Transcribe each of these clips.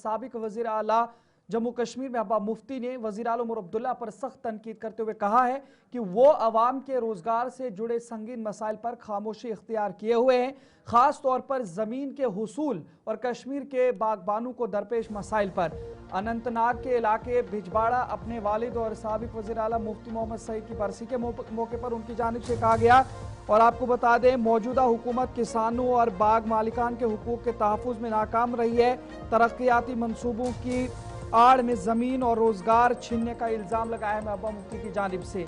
साबिक वजीर आला जम्मू कश्मीर महबूबा मुफ्ती ने वजीर आला उमर अब्दुल्ला पर सख्त तनकीद करते हुए कहा है कि वो अवाम के रोजगार से जुड़े संगीन मसाइल पर खामोशी इख्तियार किए हुए हैं, खास तौर पर जमीन के हुसूल और कश्मीर के बागबानों को दरपेश मसाइल पर। अनंतनाग के इलाके भिजबाड़ा अपने वालिद और साबिक वजीर आला मुफ्ती मोहम्मद सईद की बरसी के मौके पर उनकी जानिब से कहा गया। और आपको बता दें, मौजूदा हुकूमत किसानों और बाग मालिकान के हुकूक के तहफ़्फ़ुज़ में नाकाम रही है। तरक्याती मनसूबों की आड़ में जमीन और रोजगार छीनने का इल्जाम लगाया है महबूबा मुफ्ती की जानिब से।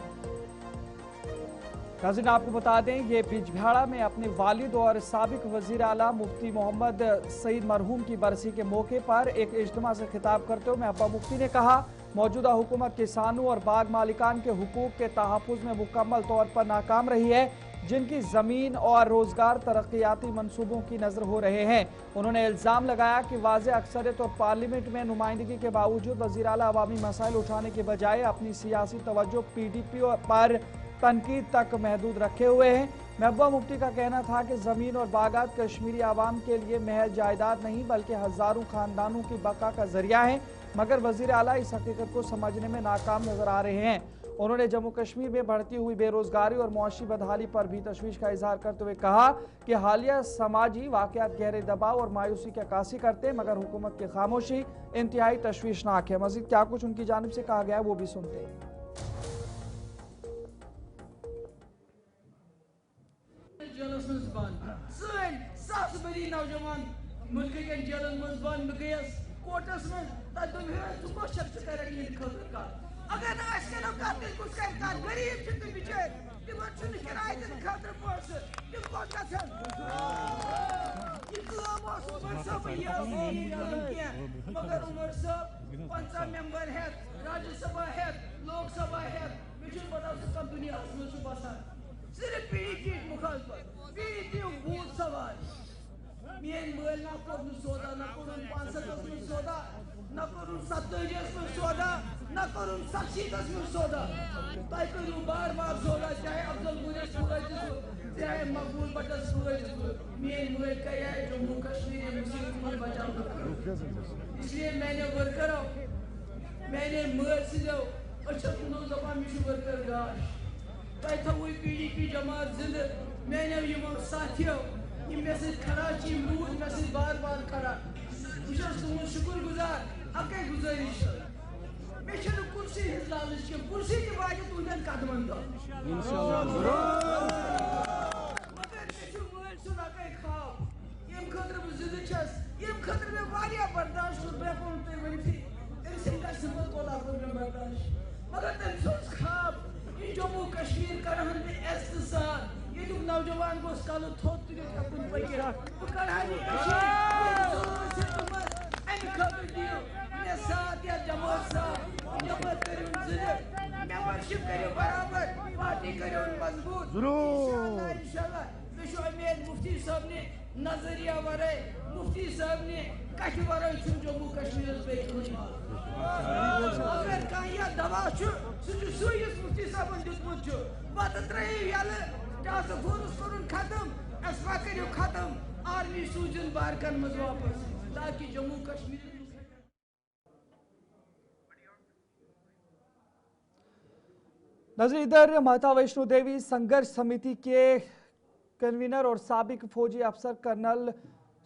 नाज़रीन, आपको बता दें, ये बिजबिहाड़ा में अपने वालिद और साबिक वजीर आला मुफ्ती मोहम्मद सईद मरहूम की बरसी के मौके पर एक इज्तिमा से खिताब करते हुए महबूबा मुफ्ती ने कहा, मौजूदा हुकूमत किसानों और बाग मालिकान के हुकूक के तहफ़्फ़ुज़ में मुकम्मल तौर पर नाकाम रही है, जिनकी ज़मीन और रोज़गार तरक्याती मनसूबों की नज़र हो रहे हैं। उन्होंने इल्ज़ाम लगाया कि वाज़ेह अक्सरियत और पार्लियामेंट में नुमाइंदगी के बावजूद वज़ीर आला अवामी मसाइल उठाने के बजाय अपनी सियासी तवज्जो PDP पर तनकीद तक महदूद रखे हुए हैं। महबूबा मुफ्ती का कहना था कि ज़मीन और बागात कश्मीरी आवाम के लिए महज जायदाद नहीं बल्कि हज़ारों ख़ानदानों की बका का जरिया है, मगर वज़ीर आला इस हकीकत को समझने में नाकाम नजर आ रहे हैं। उन्होंने जम्मू कश्मीर में बढ़ती हुई बेरोजगारी और मुआशी बदहाली पर भी तशवीश का इजहार करते हुए कहा कि हालिया समाजी वाक़यात गहरे दबाव और मायूसी की अक्कासी करते हैं, मगर हुकूमत की खामोशी इंतहाई तशवीशनाक है। मज़ीद क्या कुछ उनकी जानिब से कहा गया है वो भी सुनते हैं। अगर ना करो कातिल कुछ कर गरीब जितने बिचार तिमन छुन किराए दिन खातर पोस तिम को कथन इस्लाम उमर साहब ये मगर उमर साहब 15 मेंबर है, राज्यसभा है, लोकसभा है, मिशन बताओ सब दुनिया में सुबह सिर्फ PDP मुखालफत PDP भूत सवाल मेन मोल ना कोन सोदा ना कोन 500 में सोदा ना कोन 27 में सोदा ना करूँ साक्षी में सौदा ताई करूँ बार बार सौदा, चाहे अफजल गुजर सूरज चाहे मकबूल बटर सूरज मेन मुल्क का है जम्मू कश्मीर मुस्लिम बचाओ। इसलिए मैंने वर्कर मैंने मर से जाओ अच्छा तुम दफा मिशु वर्कर गाश ताई था वही PDP जमात जिंद मैंने ये मौत साथियों ये मैसेज खड़ा ची मूड मैसेज बार बार खड़ा विशेष तुम शुक्रगुजार अके गुजारिश मिशन कुर्सी लालच के कुर्सी के बाद तुझन कदमन दो मगर मिशन मोल सुना के खाओ यम खतर जिद छस यम खतर में वालिया बर्दाश्त बे कोन ते वंती इनसे का सिंबल को ला प्रॉब्लम बर्दाश्त मगर तन सोच खाब ये जम्मू कश्मीर करहन में इस्तिसार ये जो नौजवान को स्कालो थोत के अपन पके कढ़ाई कश्मीर से तुम एन खबर दियो ने साथ या जमात सा मेंबरशिप करो बराबर पार्टी करो मजबूत जरूर इंशाल्लाह मुफ्ती साहब ने नजरिया वरे मुफ्ती साहब ने कश वरे जम्मू कश्मीर पे अगर कहीं दवा सुइस मुफ्ती साहब दितमुत पत त्रे यल टास्क फोर्स करुन खत्म असफा करो खत्म आर्मी सूजन बारकन मज वापस ताकि जम्मू कश्मीर। नजर इधर माता वैष्णो देवी संघर्ष समिति के कन्वीनर और साबिक फौजी अफसर कर्नल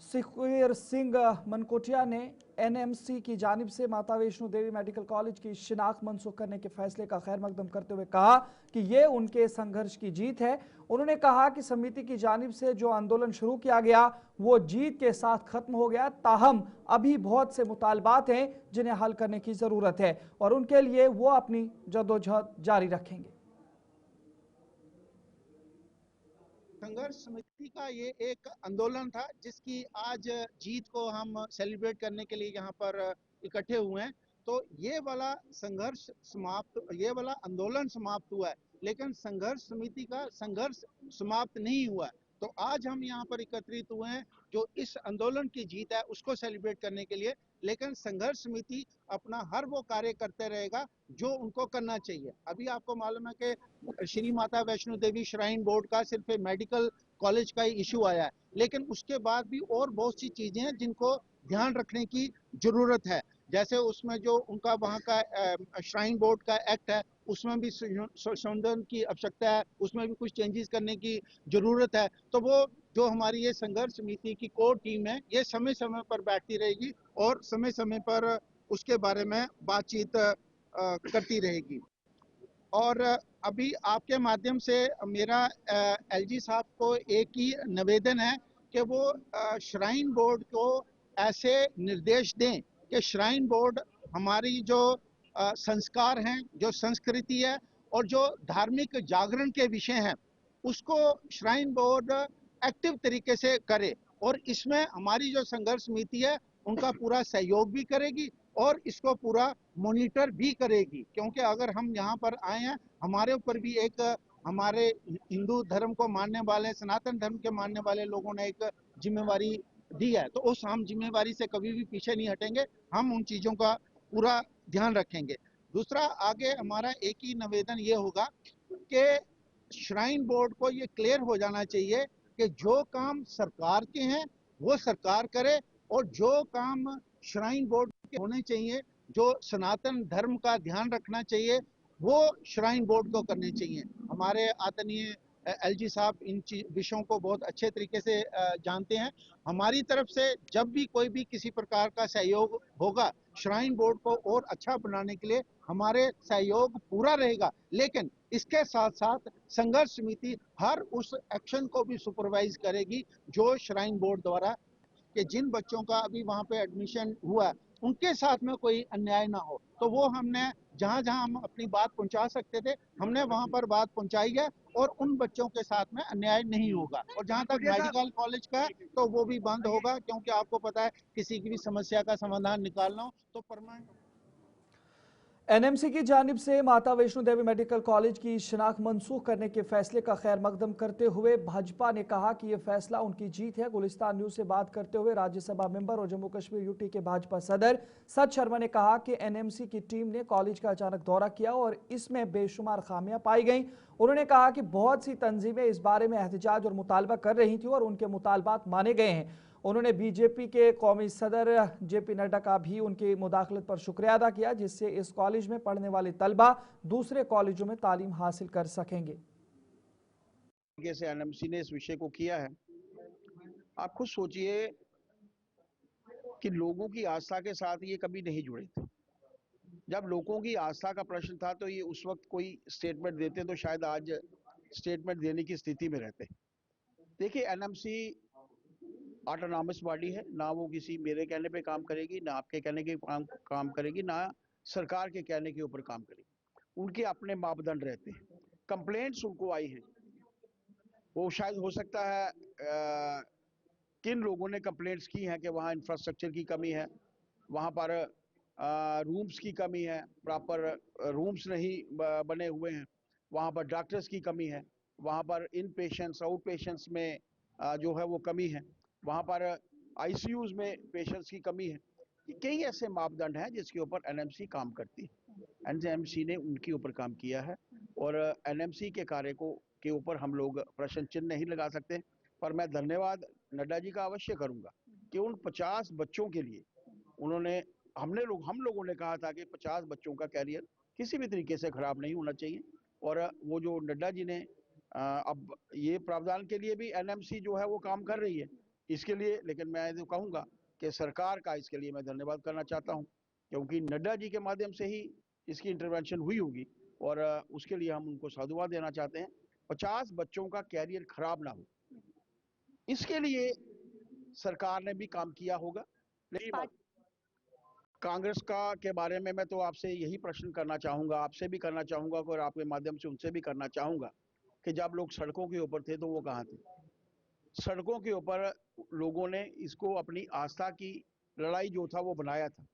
सुखवीर सिंह मनकोटिया ने NMC की जानिब से माता वैष्णो देवी मेडिकल कॉलेज की शिनाख्त मनसूख करने के फैसले का खैर मकदम करते हुए कहा कि ये उनके संघर्ष की जीत है। उन्होंने कहा कि समिति की जानिब से जो आंदोलन शुरू किया गया वो जीत के साथ खत्म हो गया, ताहम अभी बहुत से मुतालबात हैं जिन्हें हल करने की जरूरत है और उनके लिए वो अपनी जद्दोजहद जारी रखेंगे। संघर्ष समिति का ये एक आंदोलन था जिसकी आज जीत को हम सेलिब्रेट करने के लिए यहाँ पर इकट्ठे हुए हैं। तो ये वाला संघर्ष ये वाला आंदोलन समाप्त हुआ है, लेकिन संघर्ष समिति का संघर्ष समाप्त नहीं हुआ है। तो आज हम यहाँ पर एकत्रित हुए हैं जो इस आंदोलन की जीत है उसको सेलिब्रेट करने के लिए, लेकिन संघर्ष समिति अपना हर वो कार्य करते रहेगा जो उनको करना चाहिए। अभी आपको मालूम है कि श्री माता वैष्णो देवी श्राइन बोर्ड का सिर्फ मेडिकल कॉलेज का ही इशू आया है, लेकिन उसके बाद भी और बहुत सी चीजें हैं जिनको ध्यान रखने की जरूरत है। जैसे उसमें जो उनका वहाँ का श्राइन बोर्ड का एक्ट है, उसमें भी संशोधन की आवश्यकता है, उसमें भी कुछ चेंजेस करने की जरूरत है। तो वो जो हमारी ये संघर्ष समिति की कोर टीम है, ये समय समय पर बैठती रहेगी और समय समय पर उसके बारे में बातचीत करती रहेगी। और अभी आपके माध्यम से मेरा एलजी साहब को एक ही निवेदन है कि वो श्राइन बोर्ड को ऐसे निर्देश दें कि श्राइन बोर्ड हमारी जो संस्कार हैं, जो संस्कृति है और जो धार्मिक जागरण के विषय हैं, उसको श्राइन बोर्ड एक्टिव तरीके से करे और इसमें हमारी जो संघर्ष समिति है उनका पूरा सहयोग भी करेगी और इसको पूरा मॉनिटर भी करेगी। क्योंकि अगर हम यहाँ पर आए हैं, हमारे ऊपर भी एक हमारे हिंदू धर्म को मानने वाले, सनातन धर्म के मानने वाले लोगों ने एक जिम्मेवारी दी है, तो उस हम जिम्मेवारी से कभी भी पीछे नहीं हटेंगे। हम उन चीज़ों का पूरा ध्यान रखेंगे। दूसरा, आगे हमारा एक ही निवेदन ये होगा कि श्राइन बोर्ड को ये क्लियर हो जाना चाहिए कि जो काम सरकार के हैं वो सरकार करे और जो काम श्राइन बोर्ड के होने चाहिए, जो सनातन धर्म का ध्यान रखना चाहिए, वो श्राइन बोर्ड को करने चाहिए। हमारे आदरणीय एलजी साहब इन विषयों को बहुत अच्छे तरीके से जानते हैं। हमारी तरफ से जब भी कोई भी किसी प्रकार का सहयोग होगा श्राइन बोर्ड को और अच्छा बनाने के लिए, हमारे सहयोग पूरा रहेगा। लेकिन इसके साथ साथ संघर्ष समिति हर उस एक्शन को भी सुपरवाइज करेगी जो श्राइन बोर्ड द्वारा, कि जिन बच्चों का अभी वहाँ पे एडमिशन हुआ उनके साथ में कोई अन्याय ना हो। तो वो हमने जहाँ जहाँ हम अपनी बात पहुँचा सकते थे, हमने वहाँ पर बात पहुँचाई है और उन बच्चों के साथ में अन्याय नहीं होगा। और जहाँ तक मेडिकल कॉलेज का है तो वो भी बंद होगा, क्योंकि आपको पता है किसी की भी समस्या का समाधान निकालना हो तो परमानेंट। एनएमसी की जानिब से माता वैष्णो देवी मेडिकल कॉलेज की शनाख्त मनसूख करने के फैसले का खैर मकदम करते हुए भाजपा ने कहा कि यह फैसला उनकी जीत है। गुलिस्तान न्यूज से बात करते हुए राज्यसभा मेंबर और जम्मू कश्मीर यूटी के भाजपा सदर सत शर्मा ने कहा कि एनएमसी की टीम ने कॉलेज का अचानक दौरा किया और इसमें बेशुमार खामियां पाई गईं। उन्होंने कहा कि बहुत सी तंजीमें इस बारे में एहतजाज और मुतालबा कर रही थी और उनके मुतालबात माने गए हैं। उन्होंने बीजेपी के कौमी सदर जेपी नड्डा का भी उनकी मुदाखलत पर शुक्रिया अदा किया, जिससे इस कॉलेज में पढ़ने वाले तलबा दूसरे कॉलेजों में तालीम हासिल कर सकेंगे। से एनएमसी ने इस विषय को किया है। आप खुद सोचिए कि लोगों की आस्था के साथ ये कभी नहीं जुड़े थे। जब लोगों की आस्था का प्रश्न था तो ये उस वक्त कोई स्टेटमेंट देते तो शायद आज स्टेटमेंट देने की स्थिति में रहते। देखिए, एनएमसी ऑटोनॉमस बॉडी है, ना वो किसी मेरे कहने पे काम करेगी, ना आपके कहने के काम करेगी, ना सरकार के कहने के ऊपर काम करेगी। उनके अपने मापदंड रहते हैं। कंप्लेंट्स उनको आई हैं, वो शायद हो सकता है किन लोगों ने कंप्लेंट्स की हैं कि वहाँ इंफ्रास्ट्रक्चर की कमी है, वहाँ पर रूम्स की कमी है, प्रॉपर रूम्स नहीं बने हुए हैं, वहाँ पर डॉक्टर्स की कमी है, वहाँ पर इन पेशेंट्स आउट पेशेंट्स में जो है वो कमी है, वहाँ पर आईसीयूज में पेशेंट्स की कमी है। कई ऐसे मापदंड हैं जिसके ऊपर एनएमसी काम करती है। एनएमसी ने उनके ऊपर काम किया है और एनएमसी के कार्य को के ऊपर हम लोग प्रश्न चिन्ह नहीं लगा सकते। पर मैं धन्यवाद नड्डा जी का अवश्य करूंगा कि उन 50 बच्चों के लिए उन्होंने हम लोगों ने कहा था कि 50 बच्चों का कैरियर किसी भी तरीके से खराब नहीं होना चाहिए। और वो जो नड्डा जी ने अब ये प्रावधान के लिए भी एनएमसी जो है वो काम कर रही है इसके लिए। लेकिन मैं तो कहूँगा कि सरकार का इसके लिए मैं धन्यवाद करना चाहता हूँ, क्योंकि नड्डा जी के माध्यम से ही इसकी इंटरवेंशन हुई होगी और उसके लिए हम उनको साधुवाद देना चाहते हैं। 50 बच्चों का कैरियर खराब ना हो, इसके लिए सरकार ने भी काम किया होगा। लेकिन कांग्रेस का के बारे में मैं तो आपसे यही प्रश्न करना चाहूंगा, आपसे भी करना चाहूंगा और आपके माध्यम से उनसे भी करना चाहूंगा कि जब लोग सड़कों के ऊपर थे तो वो कहाँ थे? सड़कों के ऊपर लोगों ने इसको अपनी आस्था की लड़ाई जो था वो बनाया था।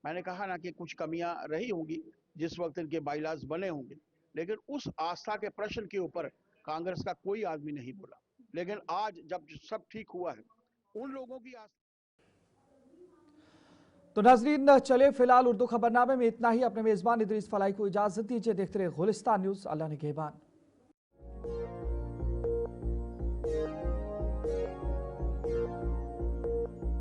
मैंने कहा ना कि कुछ कमियां रही होंगी जिस वक्त इनके बाइलाज बने होंगे, लेकिन उस आस्था के प्रश्न के ऊपर कांग्रेस का कोई आदमी नहीं बोला। लेकिन आज जब सब ठीक हुआ है, उन लोगों की आस्था। तो नाजरीन, चले फिलहाल उर्दू खबरनामे में इतना ही। अपने मेजबान इदरीस फलाई को इजाजत दीजिए। देखते रहे गुलिस्तान न्यूज। अल्लाह ने निगहबान।